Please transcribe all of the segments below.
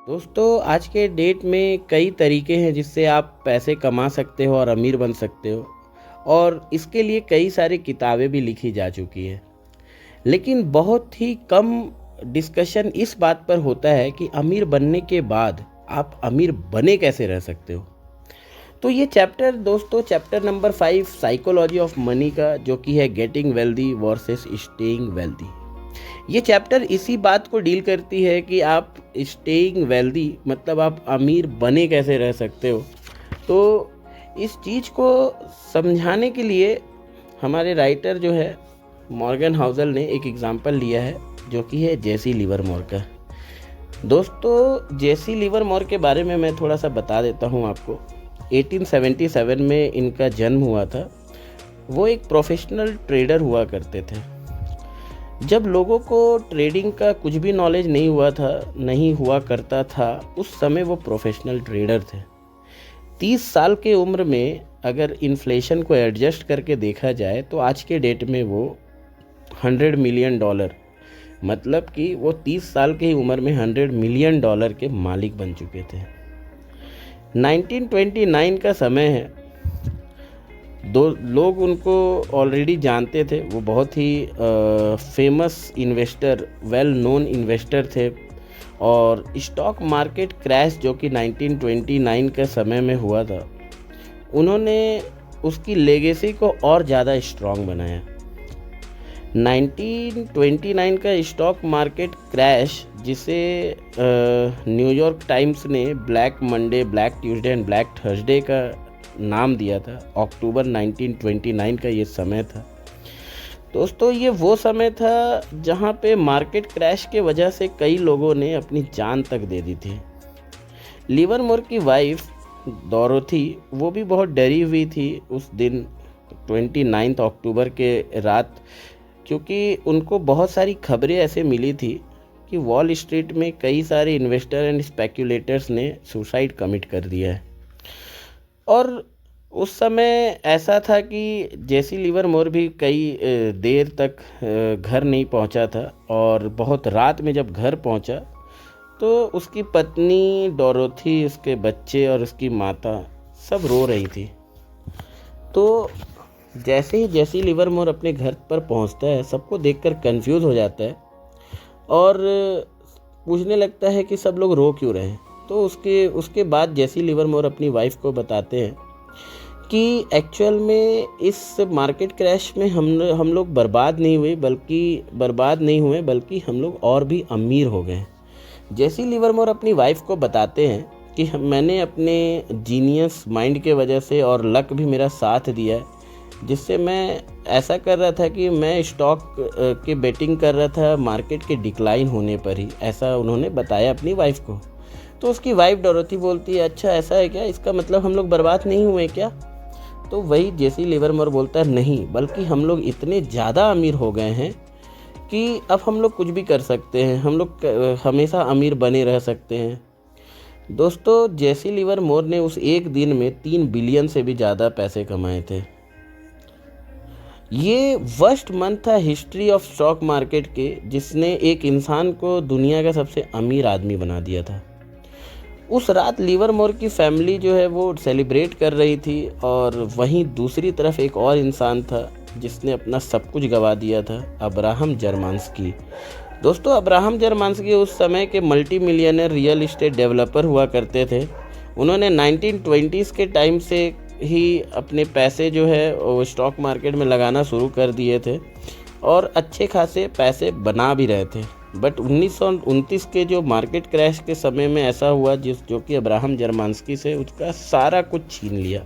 दोस्तों आज के डेट में कई तरीके हैं जिससे आप पैसे कमा सकते हो और अमीर बन सकते हो। और इसके लिए कई सारी किताबें भी लिखी जा चुकी है। लेकिन बहुत ही कम डिस्कशन इस बात पर होता है कि अमीर बनने के बाद आप अमीर बने कैसे रह सकते हो। तो ये चैप्टर दोस्तों, chapter number 5 psychology of money का, जो कि है getting wealthy versus staying wealthy. ये चैप्टर इसी बात को डील करती है कि आप स्टेइंग वेल्दी मतलब आप अमीर बने कैसे रह सकते हो। तो इस चीज़ को समझाने के लिए हमारे राइटर जो है मॉर्गन हाउसल ने एक एग्जाम्पल लिया है, जो कि है जेसी लिवरमोर का। दोस्तों जेसी लिवरमोर के बारे में मैं थोड़ा सा बता देता हूँ आपको। 1877 में इनका जन्म हुआ था। वो एक प्रोफेशनल ट्रेडर हुआ करते थे। जब लोगों को ट्रेडिंग का कुछ भी नॉलेज नहीं हुआ करता था, उस समय वो प्रोफेशनल ट्रेडर थे। 30 साल के उम्र में अगर इन्फ्लेशन को एडजस्ट करके देखा जाए तो आज के डेट में वो $100 मिलियन, मतलब कि वो 30 साल की उम्र में $100 मिलियन के मालिक बन चुके थे। 1929 का समय है। दो लोग उनको ऑलरेडी जानते थे। वो बहुत ही famous investor, well known investor थे। और स्टॉक मार्केट क्रैश जो कि 1929 के समय में हुआ था, उन्होंने उसकी लेगेसी को और ज़्यादा स्ट्रॉन्ग बनाया। 1929 का स्टॉक मार्केट क्रैश, जिसे न्यूयॉर्क टाइम्स ने black Monday, black Tuesday and black Thursday का नाम दिया था। अक्टूबर 1929 का ये समय था। दोस्तों ये वो समय था जहाँ पे मार्केट क्रैश के वजह से कई लोगों ने अपनी जान तक दे दी थी। लिवरमोर की वाइफ डोरोथी, वो भी बहुत डरी हुई थी उस दिन 29 अक्टूबर के रात, क्योंकि उनको बहुत सारी खबरें ऐसे मिली थी कि वॉल स्ट्रीट में कई सारे इन्वेस्टर एंड स्पेक्यूलेटर्स ने सुसाइड कमिट कर दिया है। और उस समय ऐसा था कि जेसी लिवरमोर भी कई देर तक घर नहीं पहुंचा था। और बहुत रात में जब घर पहुंचा तो उसकी पत्नी डोरोथी, उसके बच्चे और उसकी माता सब रो रही थी। तो जैसे ही जेसी लिवरमोर अपने घर पर पहुंचता है, सबको देखकर कंफ्यूज हो जाता है और पूछने लगता है कि सब लोग रो क्यों रहे हैं। तो उसके बाद जेसी लिवरमोर अपनी वाइफ को बताते हैं कि एक्चुअल में इस मार्केट क्रैश में हम लोग बर्बाद नहीं हुए, बल्कि हम लोग और भी अमीर हो गए। जेसी लिवरमोर अपनी वाइफ को बताते हैं कि मैंने अपने जीनियस माइंड के वजह से और लक भी मेरा साथ दिया है, जिससे मैं ऐसा कर रहा था कि मैं स्टॉक के बेटिंग कर रहा था मार्केट के डिक्लाइन होने पर ही। ऐसा उन्होंने बताया अपनी वाइफ को। तो उसकी वाइफ डोरोथी बोलती है, अच्छा ऐसा है क्या, इसका मतलब हम लोग बर्बाद नहीं हुए क्या। तो वही जेसी लिवरमोर बोलता है, नहीं, बल्कि हम लोग इतने ज़्यादा अमीर हो गए हैं कि अब हम लोग कुछ भी कर सकते हैं, हम लोग हमेशा अमीर बने रह सकते हैं। दोस्तों जेसी लिवरमोर ने उस एक दिन में 3 बिलियन से भी ज़्यादा पैसे कमाए थे। ये वर्स्ट मंथ था हिस्ट्री ऑफ स्टॉक मार्केट के, जिसने एक इंसान को दुनिया का सबसे अमीर आदमी बना दिया था। उस रात लिवरमोर की फैमिली जो है वो सेलिब्रेट कर रही थी, और वहीं दूसरी तरफ एक और इंसान था जिसने अपना सब कुछ गंवा दिया था, अब्राहम जर्मांस्की। दोस्तों अब्राहम जर्मांस्की उस समय के multi millionaire real estate developer हुआ करते थे। उन्होंने 1920s के टाइम से ही अपने पैसे जो है वो स्टॉक मार्केट में लगाना शुरू कर दिए थे और अच्छे खासे पैसे बना भी रहे थे। बट 1929 के जो मार्केट क्रैश के समय में ऐसा हुआ जो कि अब्राहम जर्मांस्की से उसका सारा कुछ छीन लिया।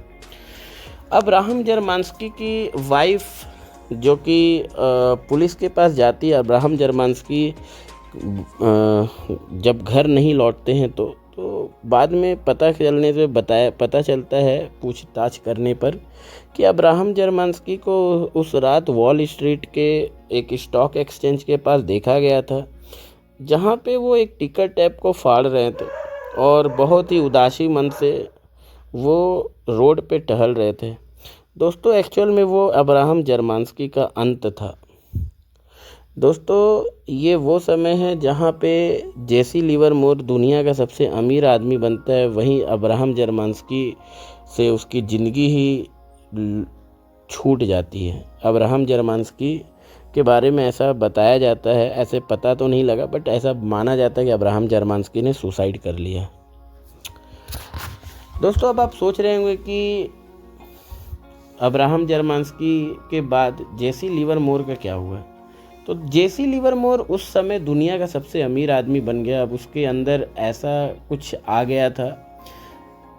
अब्राहम जर्मांस्की की वाइफ जो कि पुलिस के पास जाती है, अब्राहम जर्मांस्की जब घर नहीं लौटते हैं तो बाद में पता चलता है पूछताछ करने पर कि अब्राहम जर्मांस्की को उस रात वॉल स्ट्रीट के एक स्टॉक एक्सचेंज के पास देखा गया था, जहाँ पे वो एक टिकट टैप को फाड़ रहे थे और बहुत ही उदासी मन से वो रोड पे टहल रहे थे। दोस्तों एक्चुअल में वो अब्राहम जर्मांस्की का अंत था। दोस्तों ये वो समय है जहाँ पे जेसी लिवरमोर दुनिया का सबसे अमीर आदमी बनता है, वहीं अब्राहम जर्मांस्की से उसकी ज़िंदगी ही छूट जाती है। अब्राहम जर्मांस्की के बारे में ऐसा बताया जाता है, ऐसे पता तो नहीं लगा बट ऐसा माना जाता है कि अब्राहम जर्मांस्की ने सुसाइड कर लिया। दोस्तों अब आप सोच रहे होंगे कि अब्राहम जर्मांस्की के बाद जेसी लिवरमोर का क्या हुआ। तो जेसी लिवरमोर उस समय दुनिया का सबसे अमीर आदमी बन गया। अब उसके अंदर ऐसा कुछ आ गया था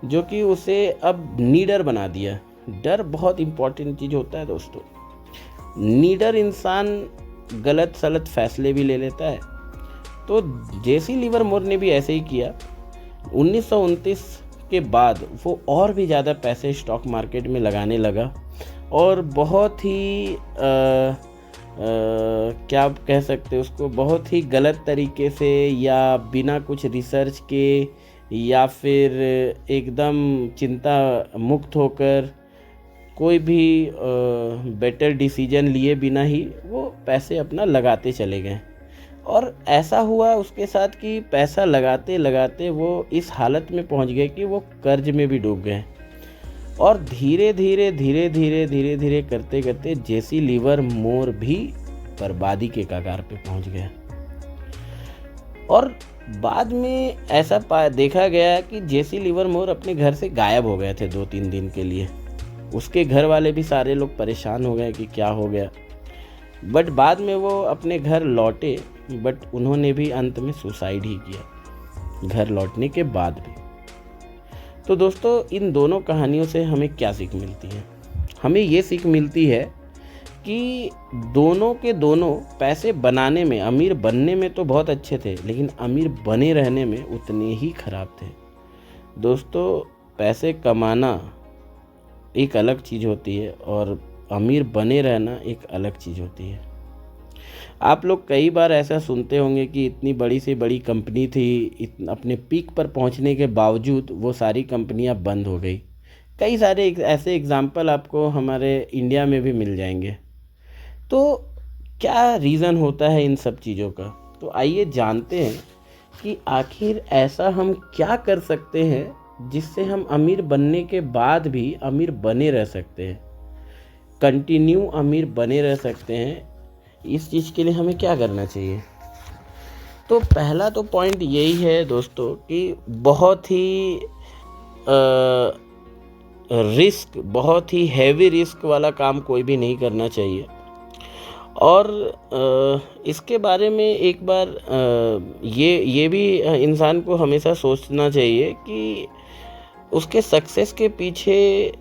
जो कि उसे अब नीडर बना दिया। डर बहुत इम्पॉर्टेंट चीज़ होता है दोस्तों। नीडर इंसान गलत सलत फैसले भी ले लेता है। तो जेसी लिवरमोर ने भी ऐसे ही किया। 1929 के बाद वो और भी ज़्यादा पैसे स्टॉक मार्केट में लगाने लगा और बहुत ही क्या कह सकते हैं उसको, बहुत ही गलत तरीके से या बिना कुछ रिसर्च के या फिर एकदम चिंता मुक्त होकर कोई भी बेटर डिसीजन लिए बिना ही वो पैसे अपना लगाते चले गए। और ऐसा हुआ उसके साथ कि पैसा लगाते लगाते वो इस हालत में पहुंच गए कि वो कर्ज में भी डूब गए। और धीरे धीरे करते करते जेसी लिवरमोर भी बर्बादी के कगार पे पहुंच गया। और बाद में ऐसा देखा गया कि जेसी लिवरमोर अपने घर से गायब हो गए थे 2-3 दिन के लिए। उसके घर वाले भी सारे लोग परेशान हो गए कि क्या हो गया। बट बाद में वो अपने घर लौटे, बट उन्होंने भी अंत में सुसाइड ही किया घर लौटने के बाद भी। तो दोस्तों इन दोनों कहानियों से हमें क्या सीख मिलती है? हमें ये सीख मिलती है कि दोनों के दोनों पैसे बनाने में, अमीर बनने में तो बहुत अच्छे थे, लेकिन अमीर बने रहने में उतने ही खराब थे। दोस्तों पैसे कमाना एक अलग चीज़ होती है और अमीर बने रहना एक अलग चीज़ होती है। आप लोग कई बार ऐसा सुनते होंगे कि इतनी बड़ी से बड़ी कंपनी थी, अपने पीक पर पहुंचने के बावजूद वो सारी कंपनियां बंद हो गई। कई सारे ऐसे एग्जाम्पल आपको हमारे इंडिया में भी मिल जाएंगे। तो क्या रीज़न होता है इन सब चीज़ों का? तो आइए जानते हैं कि आखिर ऐसा हम क्या कर सकते हैं जिससे हम अमीर बनने के बाद भी अमीर बने रह सकते हैं, कंटिन्यू अमीर बने रह सकते हैं। इस चीज़ के लिए हमें क्या करना चाहिए? तो पहला तो पॉइंट यही है दोस्तों कि बहुत ही बहुत ही हैवी रिस्क वाला काम कोई भी नहीं करना चाहिए। और इसके बारे में एक बार ये भी इंसान को हमेशा सोचना चाहिए कि उसके सक्सेस के पीछे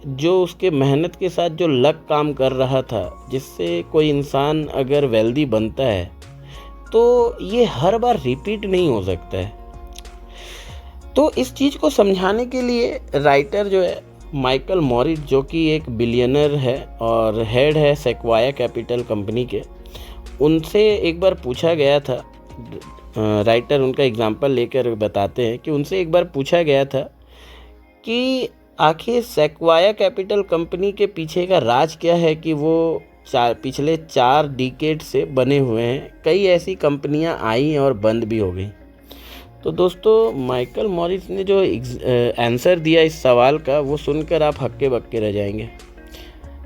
जो उसके मेहनत के साथ जो लक काम कर रहा था, जिससे कोई इंसान अगर वेल्दी बनता है तो ये हर बार रिपीट नहीं हो सकता है। तो इस चीज़ को समझाने के लिए राइटर जो है माइकल मॉरिट, जो कि एक बिलियनर है और हेड है सेक्वाया कैपिटल कंपनी के, उनसे एक बार पूछा गया था। राइटर उनका एग्जाम्पल लेकर बताते हैं कि उनसे एक बार पूछा गया था कि आखिर सेक्वाया कैपिटल कंपनी के पीछे का राज क्या है कि वो पिछले 4 डिकेड से बने हुए हैं। कई ऐसी कंपनियां आई और बंद भी हो गई। तो दोस्तों माइकल मॉरिस ने जो आंसर दिया इस सवाल का, वो सुनकर आप हक्के बक्के रह जाएंगे।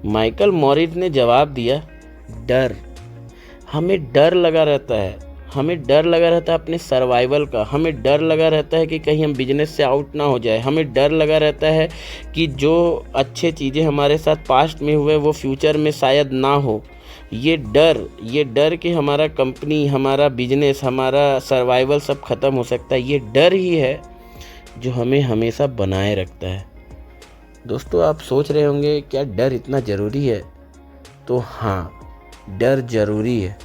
माइकल मॉरिस ने जवाब दिया, डर। हमें डर लगा रहता है, हमें डर लगा रहता है अपने सर्वाइवल का। हमें डर लगा रहता है कि कहीं हम बिजनेस से आउट ना हो जाए। हमें डर लगा रहता है कि जो अच्छे चीज़ें हमारे साथ पास्ट में हुए वो फ्यूचर में शायद ना हो। ये डर कि हमारा कंपनी, हमारा बिजनेस, हमारा सर्वाइवल सब ख़त्म हो सकता है, ये डर ही है जो हमें हमेशा बनाए रखता है। दोस्तों आप सोच रहे होंगे क्या डर इतना ज़रूरी है? तो हाँ, डर ज़रूरी है।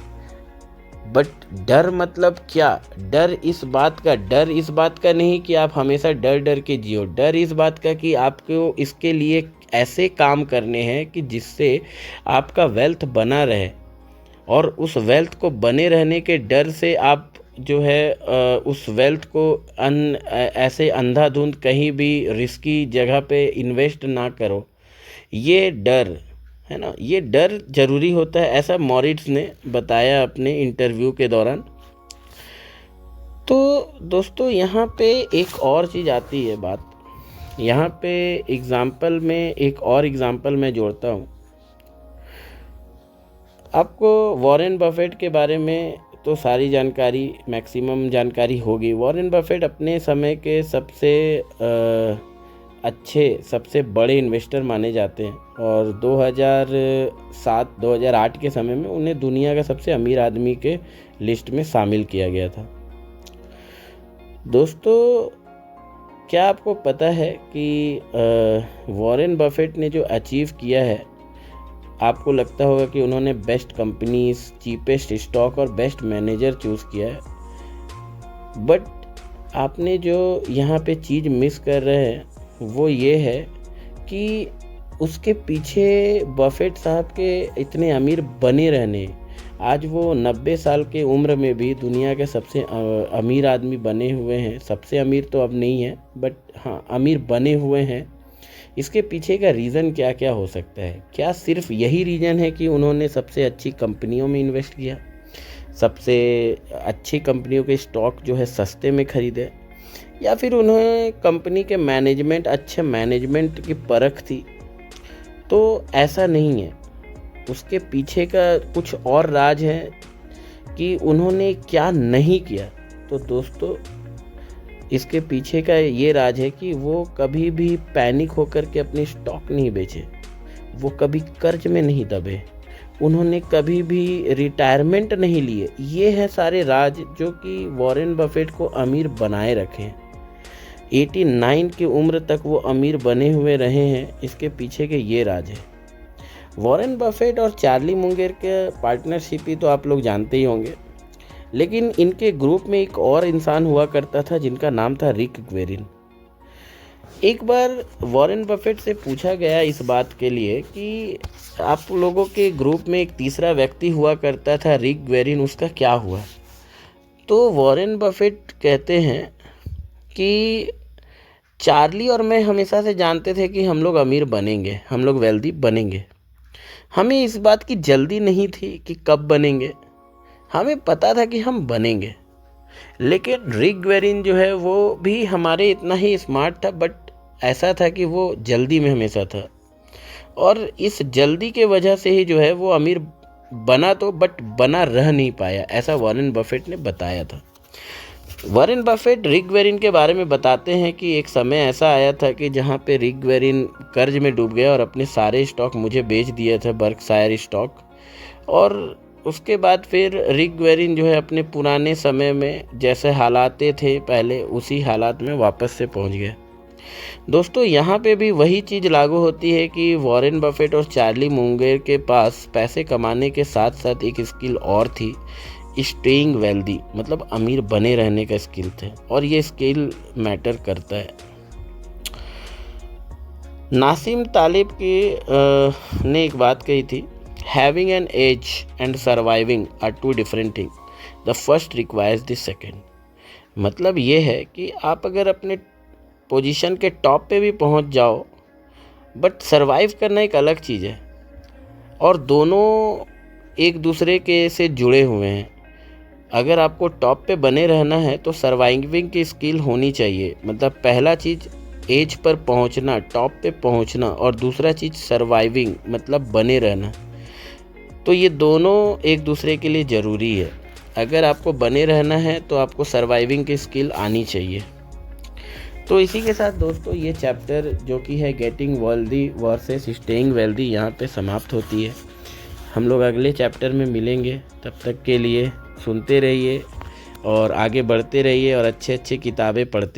बट डर मतलब क्या? डर इस बात का नहीं कि आप हमेशा डर के जियो। डर इस बात का कि आपको इसके लिए ऐसे काम करने हैं कि जिससे आपका वेल्थ बना रहे, और उस वेल्थ को बने रहने के डर से आप जो है उस वेल्थ को ऐसे अंधाधुंध कहीं भी रिस्की जगह पे इन्वेस्ट ना करो। ये डर है ना। ये डर जरूरी होता है, ऐसा मॉरिट्स ने बताया अपने इंटरव्यू के दौरान। तो दोस्तों यहाँ पे एक और चीज़ आती है बात, यहाँ पे एग्ज़ाम्पल में एक और एग्ज़ाम्पल मैं जोड़ता हूँ। आपको वॉरेन बफेट के बारे में तो सारी जानकारी, मैक्सिमम जानकारी होगी। वॉरेन बफेट अपने समय के सबसे अच्छे, सबसे बड़े इन्वेस्टर माने जाते हैं और 2007-2008 के समय में उन्हें दुनिया का सबसे अमीर आदमी के लिस्ट में शामिल किया गया था। दोस्तों क्या आपको पता है कि वॉरेन बफेट ने जो अचीव किया है, आपको लगता होगा कि उन्होंने बेस्ट कंपनीज, चीपेस्ट स्टॉक और बेस्ट मैनेजर चूज़ किया है, बट आपने जो यहाँ पे चीज़ मिस कर रहे हैं वो ये है कि उसके पीछे बफेट साहब के इतने अमीर बने रहने, आज वो 90 साल के उम्र में भी दुनिया के सबसे अमीर आदमी बने हुए हैं। सबसे अमीर तो अब नहीं है, बट हाँ अमीर बने हुए हैं। इसके पीछे का रीज़न क्या क्या हो सकता है? क्या सिर्फ यही रीज़न है कि उन्होंने सबसे अच्छी कंपनियों में इन्वेस्ट किया, सबसे अच्छी कंपनियों के स्टॉक जो है सस्ते में खरीदे, या फिर उन्हें कंपनी के मैनेजमेंट, अच्छे मैनेजमेंट की परख थी? तो ऐसा नहीं है, उसके पीछे का कुछ और राज है कि उन्होंने क्या नहीं किया। तो दोस्तों इसके पीछे का ये राज है कि वो कभी भी पैनिक होकर के अपने स्टॉक नहीं बेचे, वो कभी कर्ज में नहीं दबे, उन्होंने कभी भी रिटायरमेंट नहीं लिए। ये है सारे राज जो कि वॉरेन बफेट को अमीर बनाए रखे। 89 की उम्र तक वो अमीर बने हुए रहे हैं, इसके पीछे के ये राज है। वॉरेन बफेट और चार्ली मुंगेर के पार्टनरशिप ही तो आप लोग जानते ही होंगे, लेकिन इनके ग्रुप में एक और इंसान हुआ करता था जिनका नाम था रिक ग्वेरिन। एक बार वॉरेन बफेट से पूछा गया इस बात के लिए कि आप लोगों के ग्रुप में एक तीसरा व्यक्ति हुआ करता था रिक ग्वेरिन, उसका क्या हुआ? तो वॉरेन बफेट कहते हैं कि चार्ली और मैं हमेशा से जानते थे कि हम लोग अमीर बनेंगे, हम लोग वेल्दी बनेंगे। हमें इस बात की जल्दी नहीं थी कि कब बनेंगे, हमें पता था कि हम बनेंगे। लेकिन रिक ग्वेरिन जो है वो भी हमारे इतना ही स्मार्ट था, बट ऐसा था कि वो जल्दी में हमेशा था, और इस जल्दी के वजह से ही जो है वो अमीर बना तो, बट बना रह नहीं पाया, ऐसा वॉरेन बफेट ने बताया था। वॉरेन बफेट रिक ग्वेरिन के बारे में बताते हैं कि एक समय ऐसा आया था कि जहाँ पे रिक ग्वेरिन कर्ज में डूब गया और अपने सारे स्टॉक मुझे बेच दिए थे, बर्कशायर स्टॉक, और उसके बाद फिर रिक ग्वेरिन जो है अपने पुराने समय में जैसे हालात थे पहले, उसी हालात में वापस से पहुँच गए। दोस्तों यहाँ पे भी वही चीज़ लागू होती है कि वॉरेन बफेट और चार्ली मुंगेर के पास पैसे कमाने के साथ साथ एक स्किल और थी, स्टेइंग वेल्दी, मतलब अमीर बने रहने का स्किल थे, और ये स्किल मैटर करता है। नासिम तालिब ने एक बात कही थी, having an edge and surviving are two different thing, the first requires the second. मतलब ये है कि आप अगर अपने पोजीशन के टॉप पे भी पहुंच जाओ, बट सर्वाइव करना एक अलग चीज़ है, और दोनों एक दूसरे के से जुड़े हुए हैं। अगर आपको टॉप पे बने रहना है तो सर्वाइविंग की स्किल होनी चाहिए। मतलब पहला चीज़ एज पर पहुंचना, टॉप पे पहुंचना, और दूसरा चीज़ सर्वाइविंग मतलब बने रहना। तो ये दोनों एक दूसरे के लिए ज़रूरी है। अगर आपको बने रहना है तो आपको सर्वाइविंग की स्किल आनी चाहिए। तो इसी के साथ दोस्तों ये चैप्टर जो कि है getting wealthy versus staying wealthy यहाँ पे समाप्त होती है। हम लोग अगले चैप्टर में मिलेंगे, तब तक के लिए सुनते रहिए और आगे बढ़ते रहिए और अच्छे अच्छे किताबें पढ़ते